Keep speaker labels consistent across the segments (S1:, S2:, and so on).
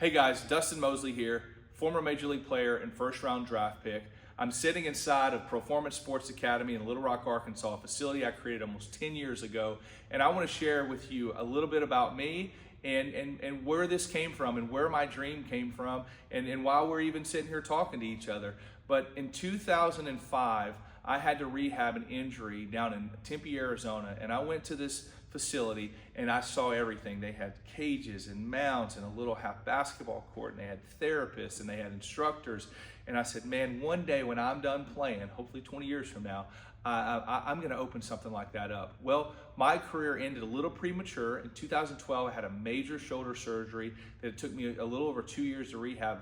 S1: Hey guys, Dustin Mosley here, former Major League player and first round draft pick. I'm sitting inside of Performance Sports Academy in Little Rock, Arkansas, a facility I created almost 10 years ago. And I want to share with you a little bit about me and where this came from and where my dream came from and why we're even sitting here talking to each other. But in 2005, I had to rehab an injury down in Tempe, Arizona, and I went to this facility and I saw everything. They had cages and mounds and a little half basketball court, and they had therapists and they had instructors. And I said, man, one day when I'm done playing, hopefully 20 years from now, I'm going to open something like that up. Well, my career ended a little premature. In 2012, I had a major shoulder surgery that it took me a little over 2 years to rehab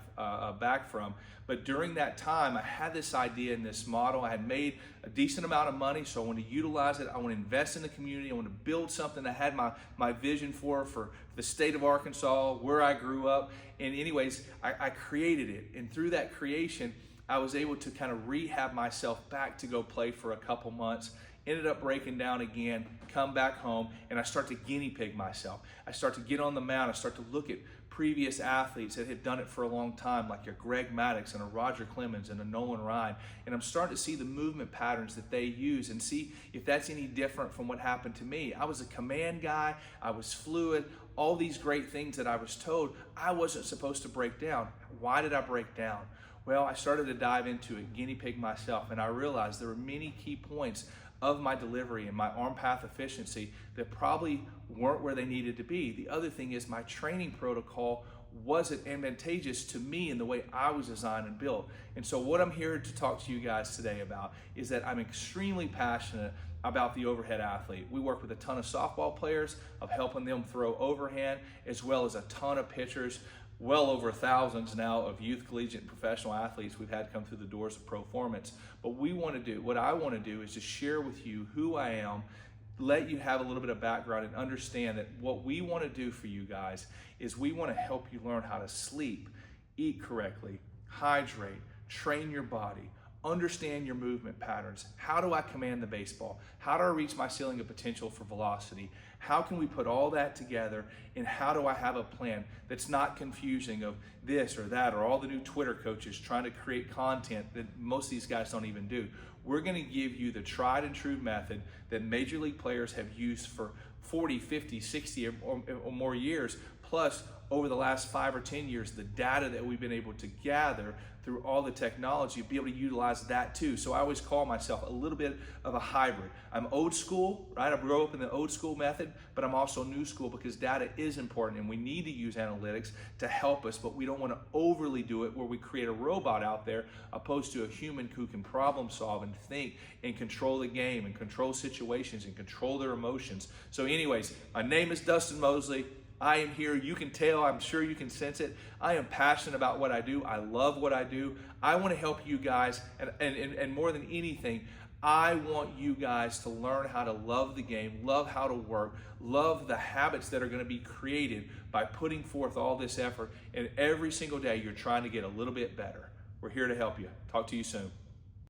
S1: back from. But during that time, I had this idea and this model. I had made a decent amount of money, so I wanted to utilize it. I want to invest in the community. I want to build something I had my vision for the state of Arkansas, where I grew up. And anyways, I created it. And through that creation, I was able to kind of rehab myself back to go play for a couple months. Ended up breaking down again, come back home, and I start to guinea pig myself. I start to get on the mound. I start to look at previous athletes that had done it for a long time, like a Greg Maddux and a Roger Clemens and a Nolan Ryan. And I'm starting to see the movement patterns that they use and see if that's any different from what happened to me. I was a command guy. I was fluid. All these great things that I was told I wasn't supposed to break down. Why did I break down? Well, I started to dive into it, guinea pig myself, and I realized there were many key points of my delivery and my arm path efficiency that probably weren't where they needed to be. The other thing is my training protocol wasn't advantageous to me in the way I was designed and built. And so what I'm here to talk to you guys today about is that I'm extremely passionate about the overhead athlete. We work with a ton of softball players of helping them throw overhand, as well as a ton of pitchers, well over thousands now of youth, collegiate, and professional athletes we've had come through the doors of Performance. But what I want to do is just share with you who I am, let you have a little bit of background and understand that what we want to do for you guys is we want to help you learn how to sleep, eat correctly, hydrate, train your body, understand your movement patterns. How do I command the baseball? How do I reach my ceiling of potential for velocity? How can we put all that together, and how do I have a plan that's not confusing of this or that or all the new Twitter coaches trying to create content that most of these guys don't even do? We're going to give you the tried and true method that major league players have used for 40, 50, 60 or more years, plus over the last 5 or 10 years, the data that we've been able to gather through all the technology, be able to utilize that too. So I always call myself a little bit of a hybrid. I'm old school, right? I grew up in the old school method, but I'm also new school because data is important and we need to use analytics to help us, but we don't want to overly do it where we create a robot out there opposed to a human who can problem solve and think and control the game and control situations and control their emotions. So anyways, my name is Dustin Mosley. I am here. You can tell. I'm sure you can sense it. I am passionate about what I do. I love what I do. I want to help you guys. And more than anything, I want you guys to learn how to love the game, love how to work, love the habits that are going to be created by putting forth all this effort. And every single day, you're trying to get a little bit better. We're here to help you. Talk to you soon.